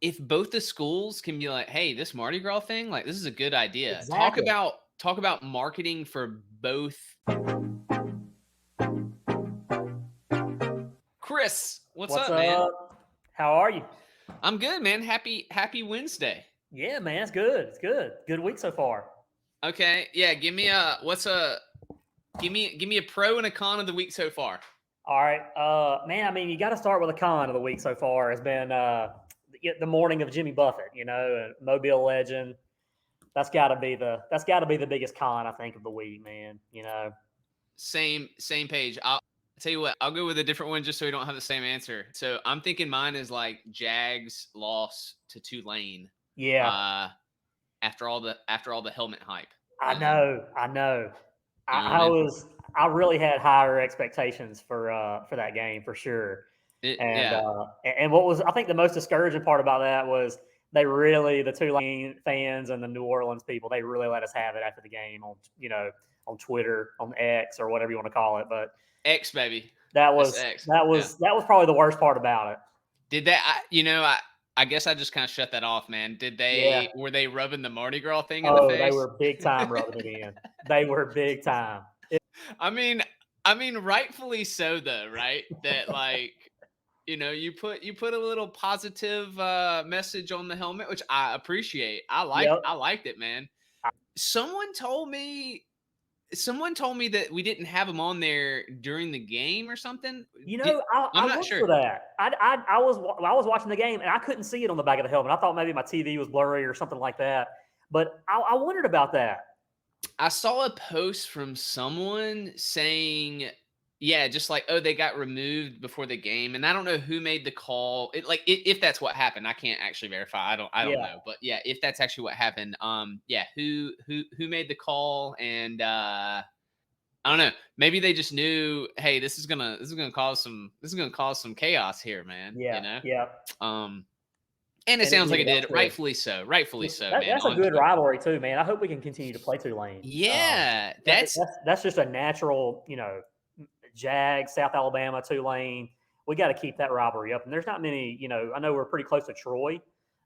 if both the schools can be like, "Hey, this Mardi Gras thing, like, this is a good idea." Exactly. Talk about marketing for both. Chris, what's What's up, man? up? How are you? I'm good, man. Happy Wednesday. Yeah, man, it's good. It's good. Good week so far. Okay, yeah. Give me a pro and a con of the week so far. All right, man. I mean, you got to start with a con of the week so far. Has been the morning of Jimmy Buffett. Mobile legend. That's got to be the biggest con I think of the week, man. Same page. I'll tell you what. I'll go with a different one just so we don't have the same answer. So I'm thinking mine is like Jags loss to Tulane. Yeah, Uh, after all the helmet hype. I know. I know. You I, know what I I mean? was I really had higher expectations for that game for sure. And Yeah. what was I think the most discouraging part about that was the Tulane fans and the New Orleans people, they really let us have it after the game on Twitter, on X or whatever you want to call it. But X baby. that That's was X. that Yeah. was that was probably the worst part about it. Did that I guess I just kind of shut that off, man. Yeah. Were they rubbing the Mardi Gras thing in the Oh, they face? were big time rubbing it in. They were big time. I mean I mean rightfully so though, right? That like you put a little positive message on the helmet, which I appreciate. Yep. I liked it, man. Someone told me Someone told me that we didn't have him on there during the game or something. I I'm not looked sure. for that. I was watching the game and I couldn't see it on the back of the helmet. I thought maybe my TV was blurry or something like that. But I wondered about that. I saw a post from someone saying, yeah, just like, oh, they got removed before the game, and I don't know who made the call. If that's what happened, I can't actually verify. I don't Yeah, know, but yeah, if that's actually what happened, yeah, who made the call, and I don't know. Maybe they just knew, hey, this is gonna cause some chaos here, man. yeah, yeah. Um, and it And it sounds like did. it That did, was good. rightfully so, man. That's a On good Twitter, rivalry too, man. I hope we can continue to play Tulane. yeah, That's just a natural, Jags, South Alabama, Tulane. We got to keep that rivalry up. And there's not many, I know we're pretty close to Troy,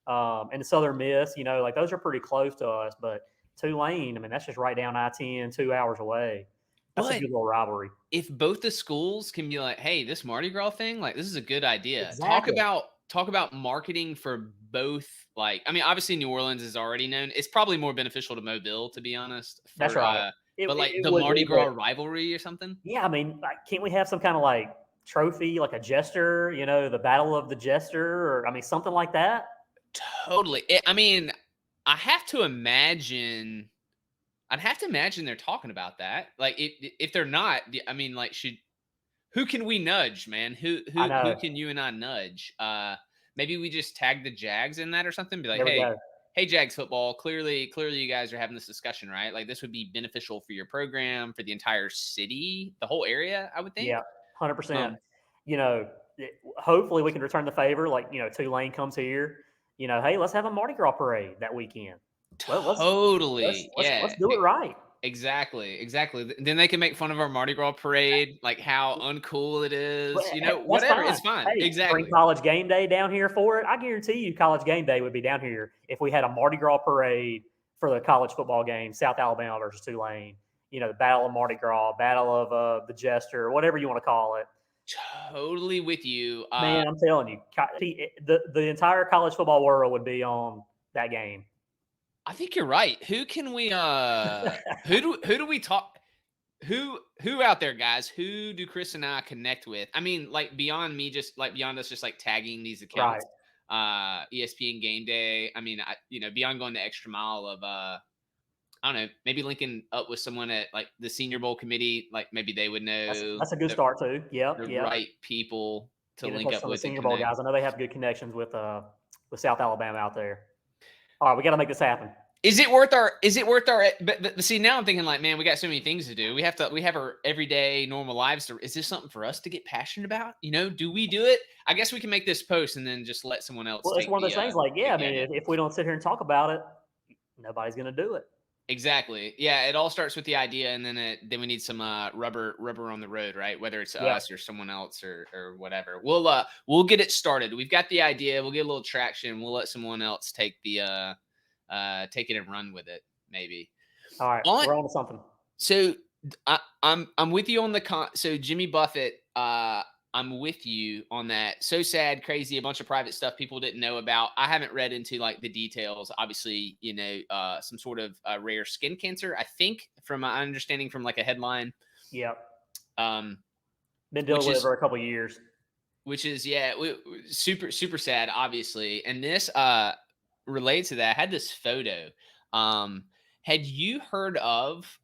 and the Southern Miss. Like those are pretty close to us. But Tulane, I mean, that's just right down I-10, 2 hours away. That's a but good little rivalry. if both the schools can be like, "Hey, this Mardi Gras thing, like, this is a good idea." Exactly. Talk about marketing for both. Like, I mean, obviously New Orleans is already known. It's probably more beneficial to Mobile, to be honest. That's right. It, But it, like it the would Mardi be, Gras but rivalry or something. yeah, I mean, like, can't we have some kind of like trophy, like a jester? The Battle of the Jester, or I mean, something like that. Totally. I mean, I have to imagine. I'd have to imagine they're talking about that. Like, if they're not, I mean, like, should who can we nudge, man? I Who know. can you and I nudge? Maybe we just tag the Jags in that or something. Be like, There we go. hey, Jags football. Clearly, you guys are having this discussion, right? Like, this would be beneficial for your program, for the entire city, the whole area. I would think. Yeah, 100%. Um, You know, hopefully we can return the favor. Like, Tulane comes here. Hey, let's have a Mardi Gras parade that weekend. Let's totally, let's yeah. let's do it right. Exactly. Then they can make fun of our Mardi Gras parade, like how uncool it But is. that's Whatever. fine. It's fine. Hey, bring Exactly. College Game Day down here for it. I guarantee you, College Game Day would be down here if we had a Mardi Gras parade for the college football game, South Alabama versus Tulane. The Battle of Mardi Gras, Battle of the Jester, whatever you want to call it. Totally with you. Man, I'm telling you, the entire college football world would be on that game. I think you're right. Who can we who do we talk who out there, guys? Who do Chris and I connect with? I mean, like beyond us just like tagging these Right. accounts, ESPN Gameday. I mean, beyond going the extra mile of I don't know, maybe linking up with someone at like the Senior Bowl committee, like maybe they would That's know that's a good start too. Yep, the yep. right people to Get in link touch with up some of the with and Senior Bowl connect. guys. I know they have good connections with South Alabama out there. All right, we got to make this happen. Is it worth our but see now I'm thinking like, man, we got so many things to do. We have our everyday normal lives is this something for us to get passionate about? Do we do it? I guess we can make this post and then just let someone else Well, it's one of those things. Like, yeah, I take the mean, idea. if we don't sit here and talk about it, nobody's going to do it. Exactly. Yeah, it all starts with the idea, and then we need some rubber on the road, right? Whether it's Yep. us or someone else or whatever. We'll get it started. We've got the idea. We'll get a little traction. We'll let someone else take it and run with it. Maybe All right, on we're on to something. so I'm with you on so Jimmy Buffett. I'm with you on that. So sad, crazy, a bunch of private stuff people didn't know about. I haven't read into like the details. Obviously, some sort of rare skin cancer. I think from my understanding from like a headline, Yep. um, Been dealing which with it is for a couple of years. yeah, super super sad, obviously. And this relates to that. I had this photo. Um, had you heard of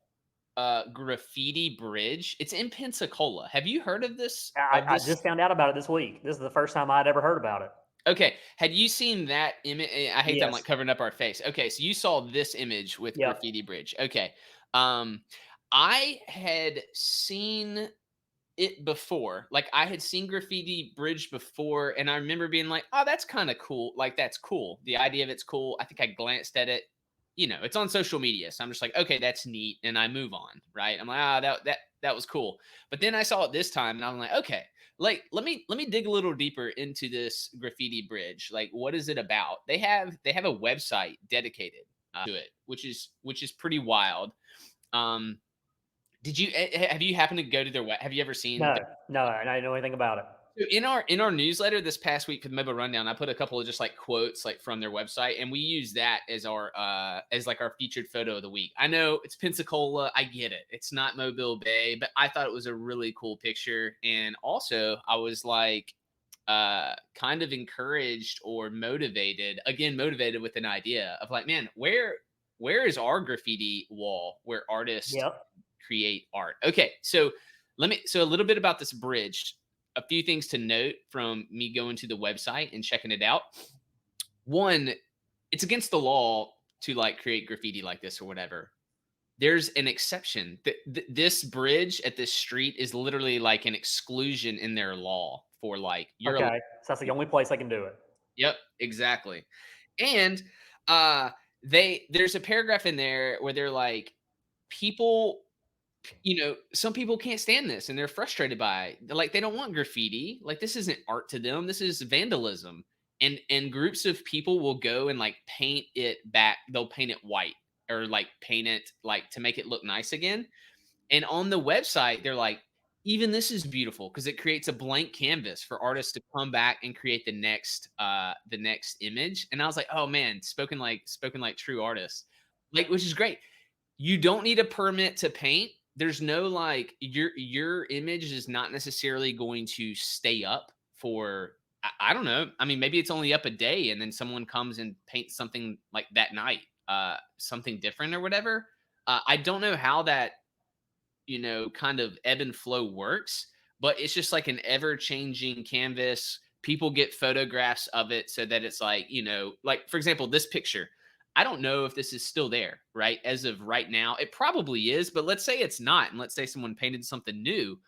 Graffiti Bridge? It's in Pensacola. Have you heard of this? I just found out about it this week. This is the first time I'd ever heard about it. Okay. Had you seen that image? I hate that I'm like Yes. covering up our face. Okay, so you saw this image with Yep. Graffiti Bridge. Okay. Um, I had seen it before. Like I had seen Graffiti Bridge before, and I remember being like, "Oh, that's kind of cool. Like that's cool. The idea of it's cool." I think I glanced at it. It's on social media, so I'm just like, "Okay, that's neat," and I move on. Right? I'm like, "Ah, that was cool." But then I saw it this time, and I'm like, "Okay, like let me dig a little deeper into this Graffiti Bridge. Like, what is it about?" They have a website dedicated to it, which is pretty wild. Um, have you happened to go to their web? Have you ever seen No, no, and I didn't know anything about it. so in our newsletter this past week for the Mobile Rundown, I put a couple of just like quotes like from their website, and we use that as our as like our featured photo of the week. I know it's Pensacola, I get it. It's not Mobile Bay, but I thought it was a really cool picture. And also I was like kind of encouraged or motivated with an idea of like, man, where is our graffiti wall where artists Yep. create art? Okay, so a little bit about this bridge. A few things to note from me going to the website and checking it out. One, it's against the law to like create graffiti like this or whatever. There's an exception. This bridge at this street is literally like an exclusion in their law for like you're allowed. Okay. So that's the only place I can do it. Yep, exactly. And uh there's a paragraph in there where they're like people some people can't stand this and they're frustrated by it. Like they don't want graffiti. Like this isn't art to them. This is vandalism. And groups of people will go and like paint it back. They'll paint it white or like paint it like to make it look nice again. And on the website, they're like, even this is beautiful because it creates a blank canvas for artists to come back and create the next image. And I was like, oh man, spoken like true artists. Like, which is great. You don't need a permit to paint. There's no like your image is not necessarily going to stay up for I don't know. I mean, maybe it's only up a day and then someone comes and paints something like that night, something different or whatever. I don't know how that kind of ebb and flow works, but it's just like an ever changing canvas. People get photographs of it so that it's like for example, this picture. I don't know if this is still there, right? As of right now, it probably is, but let's say it's not, and let's say someone painted something new.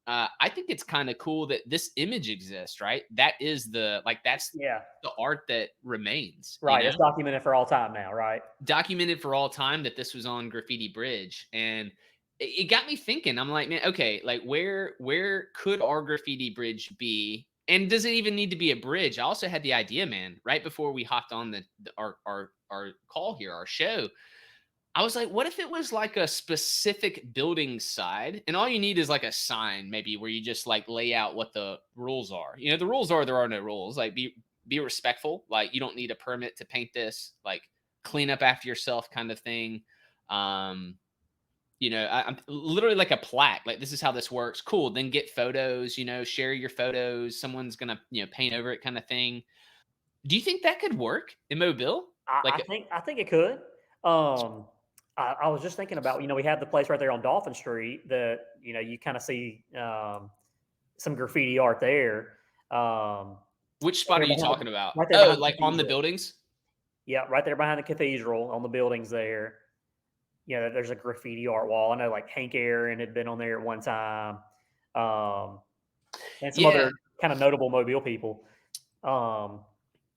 I think it's kind of cool that this image exists, right? That's Yeah. the art that remains, Right. It's documented for all time now, right? documented for all time that this was on Graffiti Bridge, and it got me thinking. I'm like, man, okay, like where could our Graffiti Bridge be? And does it even need to be a bridge? I also had the idea, man, right before we hopped on our call here, our show. I was like, what if it was like a specific building side, and all you need is like a sign, maybe where you just like lay out what the rules are. The rules are there are no rules. Like be respectful. Like you don't need a permit to paint this. Like clean up after yourself, kind of thing. Um, I'm literally like a plaque. Like this is how this works. Cool. Then get photos. Share your photos. Someone's gonna paint over it, kind of thing. Do you think that could work in Mobile? I Like, think I think it could. Um, I was just thinking about we have the place right there on Dauphin Street that you kind of see some graffiti art there. Um, which spot are there you behind talking about? right there Oh, behind the like on the cathedral. buildings? Yeah, right there behind the cathedral on the buildings there. There's a graffiti art wall. I know like Hank Aaron had been on there at one time, um, and some Yeah, other kind of notable Mobile people. Um,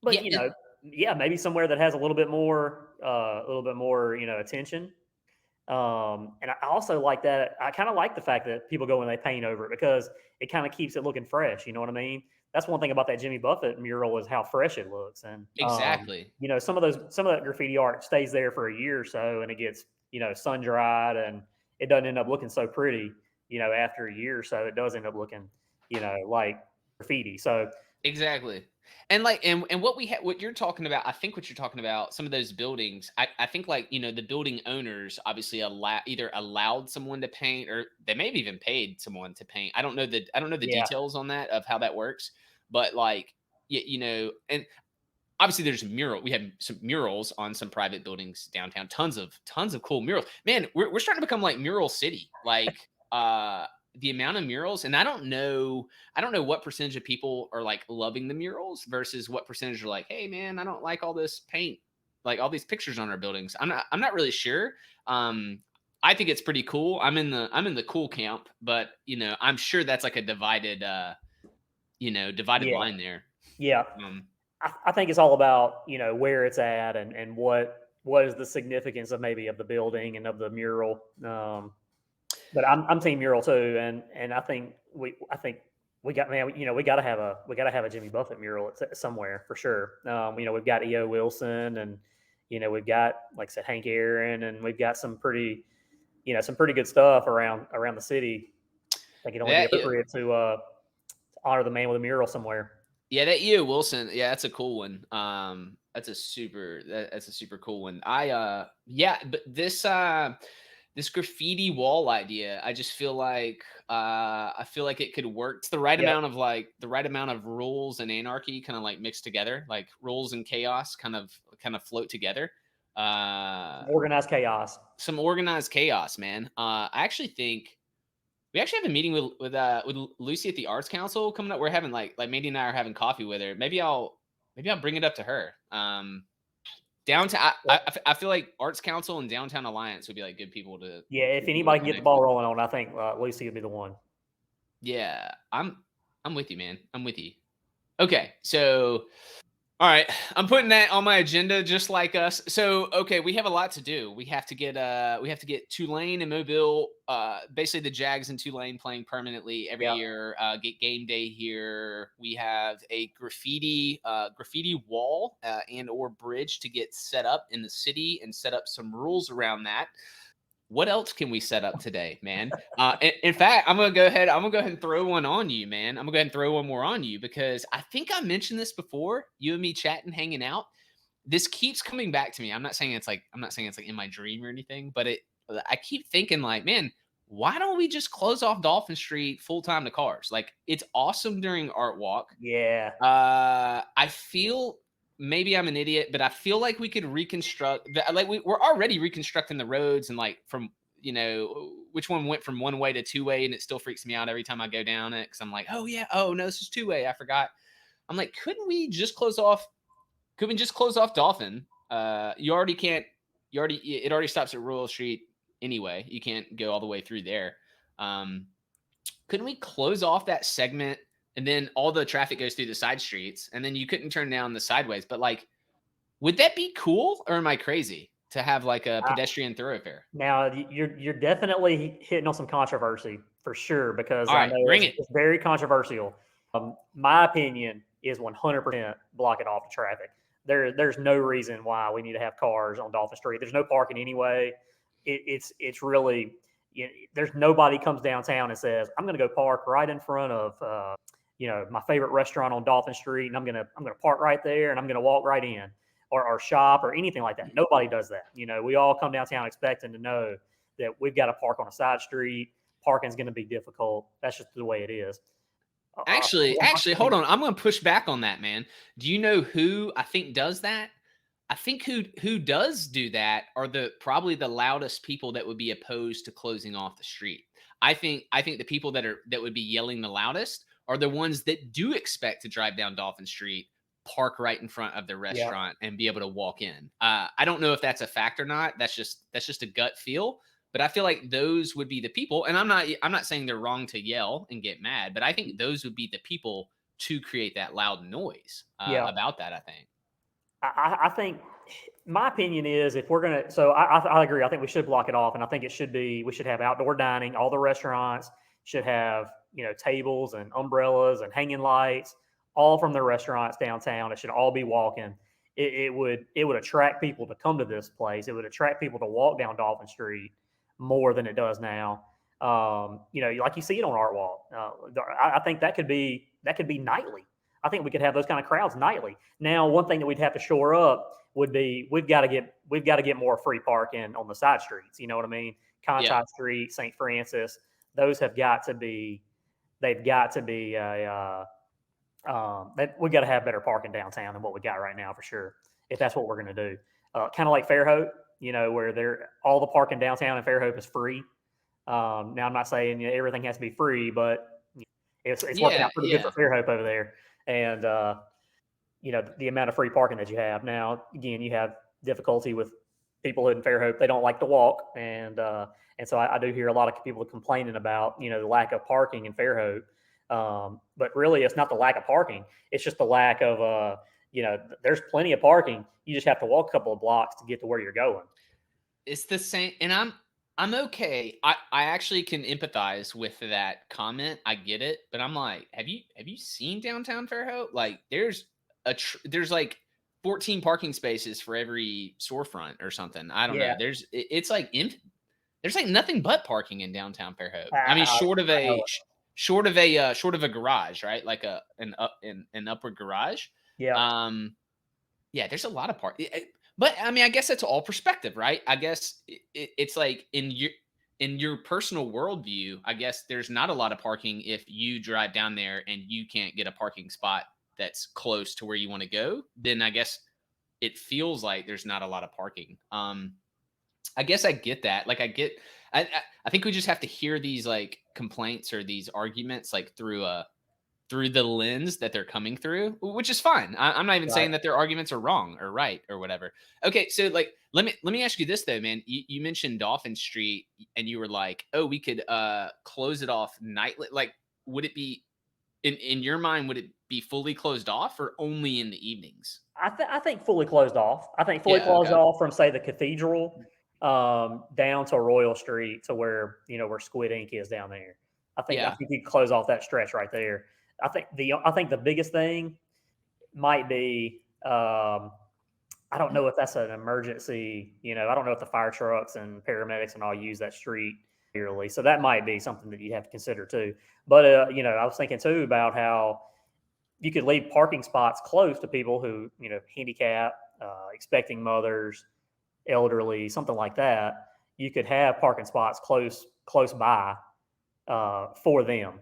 but yeah, and yeah, maybe somewhere that has a little bit more, attention. And I also like that. I kind of like the fact that people go and they paint over it because it kind of keeps it looking fresh. You know what I mean? That's one thing about that Jimmy Buffett mural is how fresh it looks. And Exactly. some of that graffiti art stays there for a year or so, and it gets sun dried, and it doesn't end up looking so pretty. After a year or so, it does end up looking like graffiti. So Exactly. And like and what you're talking about, I think what you're talking about, some of those buildings, I think like, the building owners obviously either allowed someone to paint or they maybe even paid someone to paint. I don't know the yeah, details on that of how that works, but like and obviously there's mural. We have some murals on some private buildings downtown. Tons of cool murals. Man, we're starting to become like mural city. Like the amount of murals, and I don't know what percentage of people are like loving the murals versus what percentage are like, hey man, I don't like all this paint, like all these pictures on our buildings. I'm not really sure. I think it's pretty cool. I'm in the cool camp, but I'm sure that's like a divided yeah, line there. yeah. Um, I think it's all about where it's at and what is the significance of maybe of the building and of the mural. But I'm team mural too, and I think we got man, we got to have a Jimmy Buffett mural somewhere for sure. We've got E.O. Wilson, and we've got, like I said, Hank Aaron, and we've got some pretty good stuff around the city. I think it'd only be that appropriate to honor the man with a mural somewhere. Yeah, that EO Wilson, yeah, that's a cool one. That's a super cool one. Yeah, but this graffiti wall idea, I feel like it could work. It's the right Yep. amount of rules and anarchy kind of like mixed together, like rules and chaos kind of float together. Uh Organized chaos. some organized chaos, man. I actually think we actually have a meeting with Lucy at the Arts Council coming up. We're having like Mandy and I are having coffee with her. Maybe I'll bring it up to her. Downtown. I feel like Arts Council and Downtown Alliance would be like good people to Yeah, if good people to anybody can get the connect ball with. rolling on, I think Lucy would be the one. Yeah, I'm with you, man. I'm with you. Okay, so all right, I'm putting that on my agenda just like us. So, okay, we have a lot to do. We have to get Tulane and Mobile, basically the Jags and Tulane playing permanently every Yeah, year. Get game day here. We have a graffiti wall and or bridge to get set up in the city and set up some rules around that. What else can we set up today, man? In fact, I'm gonna go ahead and throw one on you, man. I'm gonna go ahead and throw one more on you because I think I mentioned this before. You and me chatting, hanging out. This keeps coming back to me. I'm not saying it's like in my dream or anything, but I keep thinking like, man, why don't we just close off Dauphin Street full time to cars? Like it's awesome during Art Walk. yeah, I feel maybe I'm an idiot, but I feel like we could reconstruct like we're already reconstructing the roads and like from which one went from one way to two way, and it still freaks me out every time I go down it because I'm like, oh yeah, oh no, this is two way. I forgot. I'm like, couldn't we just close off? Could we just close off Dolphin? You already can't. It already stops at Royal Street anyway. You can't go all the way through there. Um, couldn't we close off that segment and then all the traffic goes through the side streets and then you couldn't turn down the sideways? But like, would that be cool or am I crazy to have like a I, pedestrian thoroughfare? now you're definitely hitting on some controversy for sure because All I right, know bring it's, it. it's very controversial. My opinion is 100% block it off the traffic. There's no reason why we need to have cars on Dolphin Street. There's no parking anyway. It's really there's nobody comes downtown and says I'm going to go park right in front of my favorite restaurant on Dolphin Street, and I'm gonna park right there, and I'm gonna walk right in, or shop or anything like that. Nobody does that. We all come downtown expecting to know that we've got to park on a side street. Parking's going to be difficult. That's just the way it is. Actually, hold on. I'm going to push back on that, man. Do you know who I think does that? I think who does do that are probably the loudest people that would be opposed to closing off the street. I think the people that would be yelling the loudest are the ones that do expect to drive down Dolphin Street, park right in front of the Yeah, restaurant, and be able to walk in. I don't know if that's a fact or not. That's just a gut feel. But I feel like those would be the people, and I'm not saying they're wrong to yell and get mad, but I think those would be the people to create that loud noise yeah. about that. I think. I think my opinion is if we're gonna, so I agree. I think we should block it off, and I think it should be we should have outdoor dining. All the restaurants should have tables and umbrellas and hanging lights, all from the restaurants downtown. It should all be walking. It would attract people to come to this place. It would attract people to walk down Dauphin Street more than it does now. Like you see it on Art Walk. I think that could be nightly. I think we could have those kind of crowds nightly. Now, one thing that we'd have to shore up would be we've got to get more free parking on the side streets. You know what I mean? Yeah. Conti Street, St. Francis, those have got to be. They've got to be we got to have better parking downtown than what we got right now for sure. If that's what we're going to do, kind of like Fairhope, where all the parking downtown in Fairhope is free. Now I'm not saying everything has to be free, but it's working out pretty good for Fairhope over there. And the amount of free parking that you have now. Again, you have difficulty with people in Fairhope; they don't like to walk, and so I do hear a lot of people complaining about the lack of parking in Fairhope. But really, it's not the lack of parking; it's just the lack of there's plenty of parking. You just have to walk a couple of blocks to get to where you're going. It's the same, and I'm okay. I actually can empathize with that comment. I get it, but I'm like, have you seen downtown Fairhope? Like, there's like 14 parking spaces for every storefront or something. I don't know. Yeah, It's like there's like nothing but parking in downtown Fairhope. I mean, I know. short of a garage, right? Like an upward garage. Yeah, Um, yeah, there's a lot of park. But I mean, I guess that's all perspective, right? I guess it's like in your personal worldview. I guess there's not a lot of parking if you drive down there and you can't get a parking spot that's close to where you want to go. Then I guess it feels like there's not a lot of parking. I guess I get that. Like I think we just have to hear these like complaints or these arguments like through the lens that they're coming through, which is fine. I'm not even right. saying that their arguments are wrong or right or whatever. Okay, so like let me ask you this though, man. You mentioned Dauphin Street, and you were like, oh, we could close it off nightly. Like, would it be in your mind? Would it be fully closed off or only in the evenings? I think fully closed off. I think fully Yeah. closed Okay. off from say the Cathedral down to Royal Street to where Squid Ink is down there. I Yeah. think you could close off that stretch right there. I think the biggest thing might be I don't know if that's an emergency. I don't know if the fire trucks and paramedics and all use that street regularly. So that might be something that you have to consider too. But I was thinking too about how you could leave parking spots close to people who handicap, expecting mothers, elderly, something like that. You could have parking spots close by for them.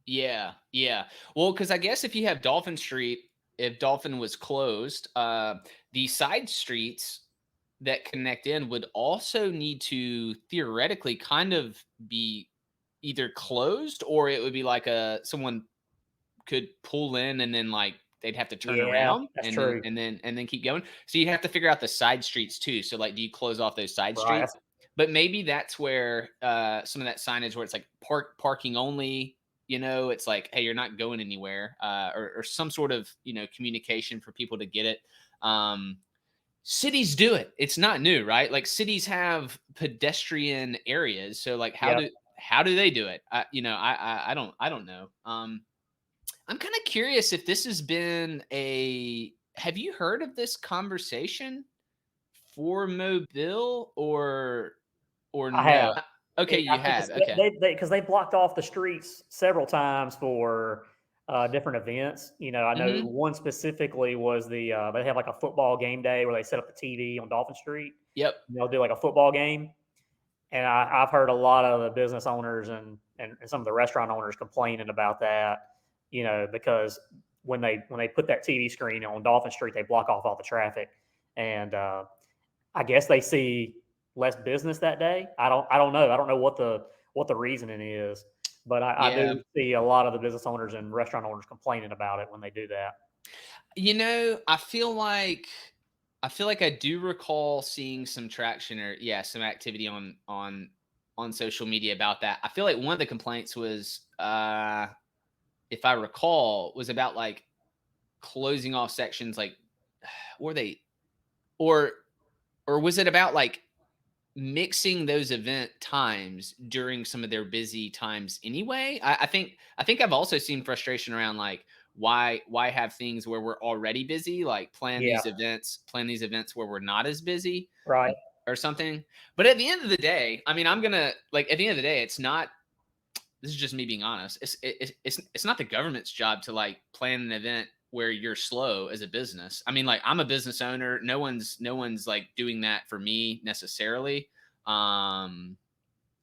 Yeah, yeah. Well, because I guess if you have Dolphin Street, if Dolphin was closed, the side streets that connect in would also need to theoretically kind of be either closed, or it would be like someone could pull in and then like they'd have to turn Yeah, around that's and true. then keep going. So you have to figure out the side streets too. So like, do you close off those side Right. streets? But maybe that's where some of that signage where it's like parking only. It's like, hey, you're not going anywhere, or some sort of communication for people to get it. Cities do it. It's not new, right? Like cities have pedestrian areas. So like, Yep. how do they do it? I don't know. I'm kind of curious if this has been a. Have you heard of this conversation for Mobile or I have. no? Okay, you I think have. Okay. because they blocked off the streets several times for different events. I know Hmm. one specifically was they have like a football game day where they set up the TV on Dauphin Street. Yep. And they'll do like a football game, and I've heard a lot of the business owners and some of the restaurant owners complaining about that. Because when they put that TV screen on Dauphin Street, they block off all the traffic, and I guess they see less business that day. I don't know. I don't know what the reasoning is, but I Yeah. do see a lot of the business owners and restaurant owners complaining about it when they do that. I feel like I do recall seeing some traction or some activity on social media about that. I feel like one of the complaints was if I recall was about like closing off sections like were they or was it about like mixing those event times during some of their busy times anyway? I think I've also seen frustration around like why have things where we're already busy, like Yeah, plan these events where we're not as busy right. or something. But at the end of the day, I mean, I'm gonna like at the end of the day, it's not. This is just me being honest. It's not the government's job to like plan an event where you're slow as a business. I mean, like I'm a business owner. No one's like doing that for me necessarily. Um,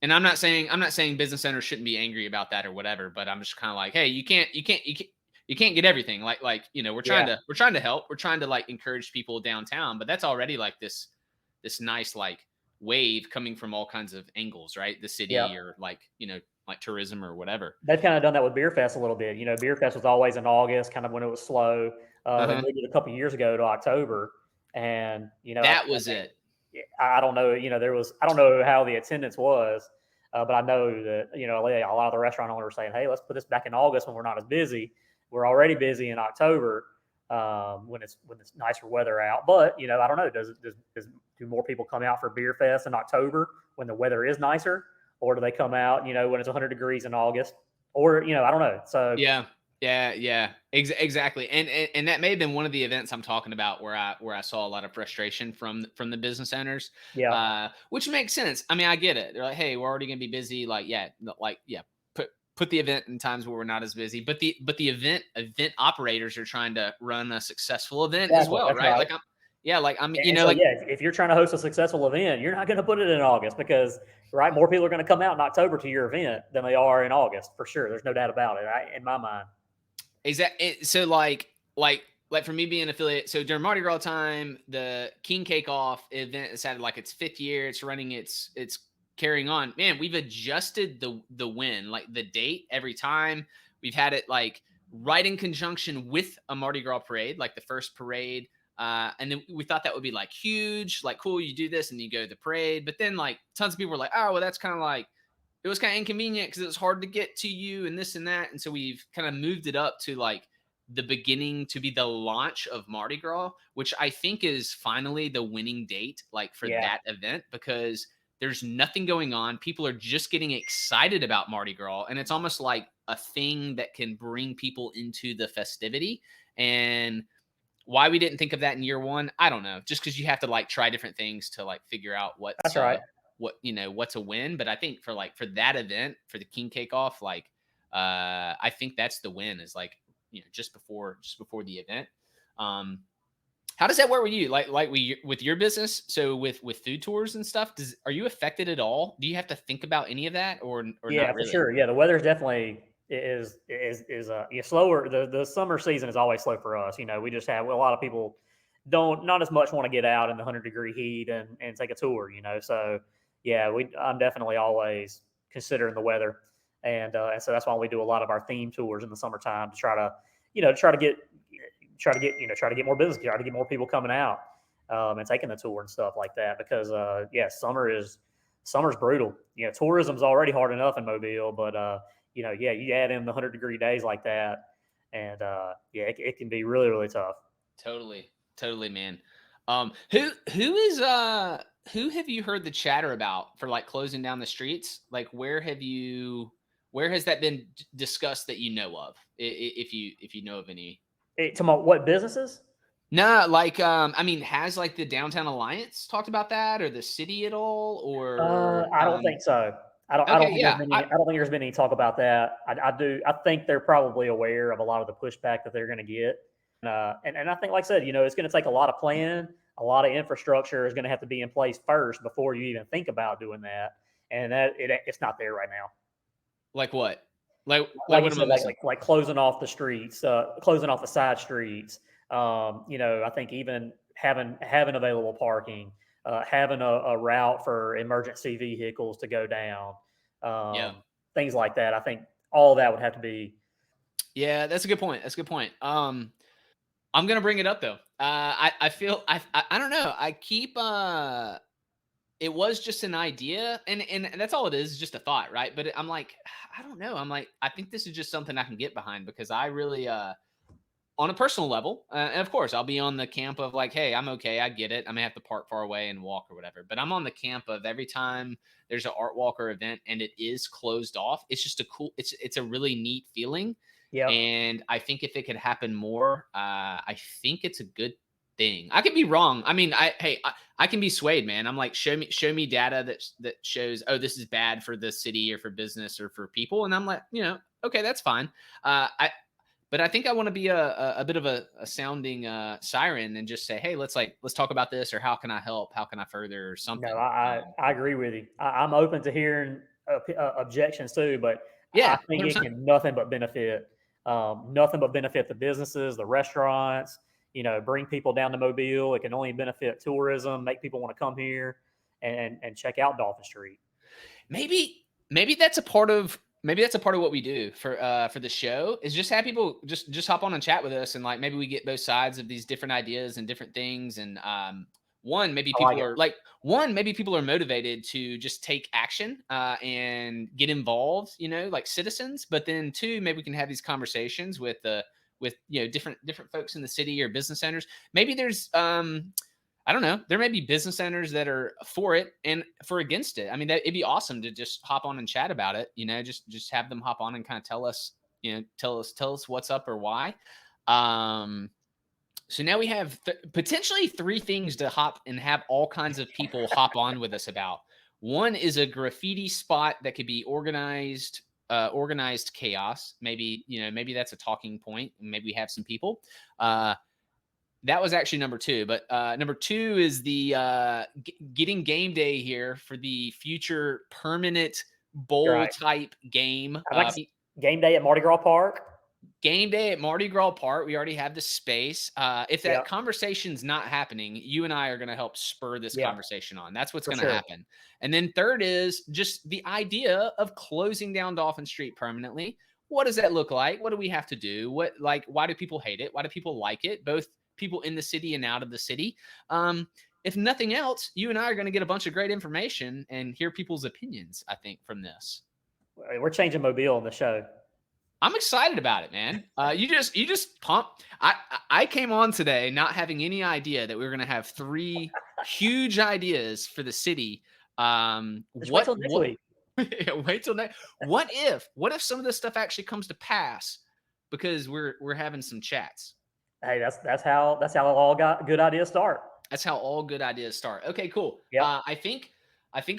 and I'm not saying business owners shouldn't be angry about that or whatever, but I'm just kind of like, hey, you can't get everything. Yeah, We're trying to help. We're trying to like encourage people downtown, but that's already like this nice like wave coming from all kinds of angles, right? The yeah. city or like tourism or whatever. They've kind of done that with Beer Fest a little bit. Beer Fest was always in August, kind of when it was slow. They Uh-huh. moved it a couple years ago to October, and That I was think it. I don't know. I don't know how the attendance was, but I know that a lot of the restaurant owners were saying, "Hey, let's put this back in August when we're not as busy. We're already busy in October when it's nicer weather out." But I don't know. Do more people come out for Beer Fest in October when the weather is nicer, or do they come out when it's 100 degrees in August? Or I don't know. So Yeah. Yeah, yeah. Exactly. And that may have been one of the events I'm talking about where I saw a lot of frustration from the business owners. yeah, Which makes sense. I mean, I get it. They're like, "Hey, we're already going to be busy." Like, yeah, put the event in times where we're not as busy. But the event operators are trying to run a successful event as exactly. well, That's right? right. Like I'm And so, like yeah, if you're trying to host a successful event, you're not going to put it in August because, right, more people are going to come out in October to your event than they are in August for sure. There's no doubt about it, in my mind. So like for me being affiliate, so during Mardi Gras time, the King Cake Off event has had like its fifth year. It's running. It's carrying on. Man, we've adjusted the win, like the date every time. We've had it like right in conjunction with a Mardi Gras parade, like the first parade. And then we thought that would be like huge, like cool. You do this and you go to the parade, but then like tons of people were like, oh well, that's kind of like it was kind of inconvenient because it was hard to get to you and this and that. And so we've kind of moved it up to like the beginning to be the launch of Mardi Gras, which I think is finally the winning date, like for Yeah, that event, because there's nothing going on. People are just getting excited about Mardi Gras. And it's almost like a thing that can bring people into the festivity. And why we didn't think of that in year one, I don't know. Just because you have to like try different things to like figure out that's right. what's a win. But I think for that event, for the King Cake Off, like I think that's the win is like just before the event. Um how does that work with you? Like with your business? So with food tours and stuff, are you affected at all? Do you have to think about any of that or Yeah, not for really? sure. Yeah, the weather's definitely slower. The summer season is always slow for us. We just have a lot of people don't not as much want to get out in the 100-degree heat and take a tour. So yeah, I'm definitely always considering the weather, and so that's why we do a lot of our theme tours in the summertime to try to try to get more business, try to get more people coming out and taking the tour and stuff like that. Because yeah, summer's brutal. Tourism's already hard enough in Mobile, but yeah, you add in the 100-degree days like that, and yeah, it can be really really tough. Totally. Totally, man. Who have you heard the chatter about for like closing down the streets? Like where has that been discussed that you know of? If you know of any. What businesses? No, like I mean, has like the Downtown Alliance talked about that or the city at all or I don't think so. I don't okay, think there's yeah. been any. I don't think there's been any talk about that. I do. I think they're probably aware of a lot of the pushback that they're going to get. And I think, like I said, it's going to take a lot of planning, a lot of infrastructure is going to have to be in place first before you even think about doing that. And it's not there right now. Like what? Like Like you what am I said, like missing? like like closing off the streets, closing off the side streets. I think even having available parking, having a route for emergency vehicles to go down, Yeah. things like that. I think all that would have to be. Yeah, that's a good point. That's a good point. I'm gonna bring it up though. I feel I don't know. I keep it was just an idea, and that's all it is, just a thought, right? I'm like, I don't know. I'm like, I think this is just something I can get behind because I really on a personal level, and of course, I'll be on the camp of like, hey, I'm okay, I get it. I may have to park far away and walk or whatever, but I'm on the camp of every time there's an art walker event and it is closed off, it's just a cool, it's a really neat feeling, Yep. and I think if it could happen more, I think it's a good thing. I could be wrong. I mean, I can be swayed, man. I'm like, show me data that shows, oh, this is bad for the city or for business or for people, and I'm like, okay, that's fine. I But I think I want to be a bit of a sounding siren and just say, hey, let's talk about this, or how can I help? How can I further or No, something? I agree with you. I'm open to hearing objections too, but I Yeah, think it 100%. can nothing but benefit the businesses, the restaurants. Bring people down to Mobile. It can only benefit tourism, make people want to come here and check out Dauphin Street. Maybe that's a part of what we do for the show, is just have people just hop on and chat with us, and like maybe we get both sides of these different ideas and different things, and one maybe I like people it. are like one maybe people are motivated to just take action and get involved, like citizens, but then two, maybe we can have these conversations with different folks in the city or business owners. Maybe there's I don't know. There may be business owners that are for it and for against it. I mean, it'd be awesome to just hop on and chat about it. Just have them hop on and kind of tell us, tell us what's up or why. Um, so now we have potentially three things to hop and have all kinds of people hop on with us about. One is a graffiti spot that could be organized chaos. Maybe that's a talking point. Maybe we have some people. That was actually number two, but number two is the getting game day here for the future permanent bowl Right. type game. I'd like to game day at Mardi Gras Park. Game day at Mardi Gras Park. We already have the space. If that Yep. conversation's not happening, you and I are going to help spur this Yeah, conversation on. That's what's for going to sure. happen. And then third is just the idea of closing down Dauphin Street permanently. What does that look like? What do we have to do? Why do people hate it? Why do people like it? Both people in the city and out of the city. If nothing else, you and I are going to get a bunch of great information and hear people's opinions, I think, from this. We're changing Mobile on the show. I'm excited about it, man. You just pump. I came on today not having any idea that we were going to have three huge ideas for the city. Just wait till next What? week. Wait till next. What if some of this stuff actually comes to pass because we're having some chats? Hey, that's how all got good ideas start. That's how all good ideas start. Okay, cool. Yep. I think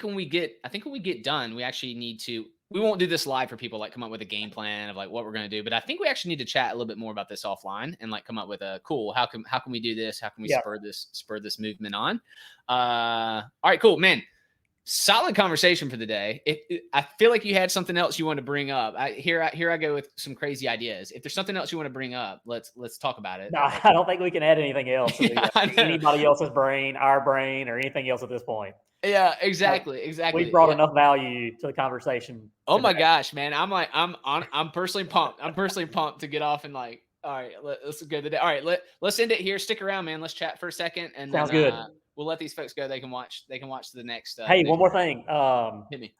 when we get done, we actually need to. We won't do this live for people, like come up with a game plan of like what we're going to do, but I think we actually need to chat a little bit more about this offline and like come up with a cool. How can we do this? How can we Yep. spur this movement on? All right, cool, man. Solid conversation for the day. I feel like you had something else you want to bring up. Here I go with some crazy ideas. If there's something else you want to bring up, let's talk about it. No, I don't think we can add anything else to Yeah, I know. anybody else's brain, our brain, or anything else at this point. Yeah, Like, exactly. we've brought Yeah. enough value to the conversation Oh my today. gosh, man. I'm personally pumped. I'm personally pumped to get off and like, all right, let's go today. All right, let's end it here. Stick around, man. Let's chat for a second, and Sounds then good. we'll let these folks go. They can watch the next. Hey, next one more thing. hit me.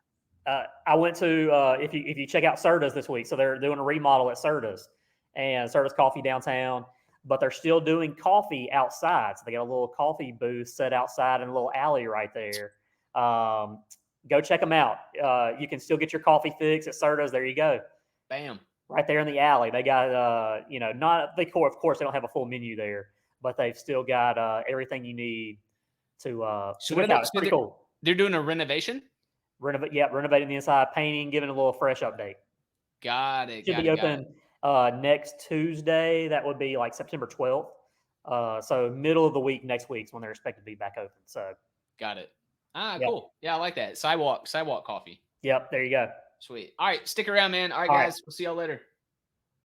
I went to if you check out Serta's this week, so they're doing a remodel at Serta's and Serta's Coffee downtown, but they're still doing coffee outside. So they got a little coffee booth set outside in a little alley right there. Go check them out. You can still get your coffee fix at Serta's. There you go, Bam. right there in the alley. They got not of course they don't have a full menu there, but they've still got everything you need to look out. It's pretty cool. They're doing a renovation. Renovating the inside, painting, giving it a little fresh update. Got it. Should Got be it. Got it. open next Tuesday. That would be like September 12th. So middle of the week next week's when they're expected to be back open. So Got it. Yep. Cool. Yeah, I like that. Sidewalk coffee. Yep, there you go. Sweet. All right, stick around, man. All right, All right. guys. We'll see y'all later.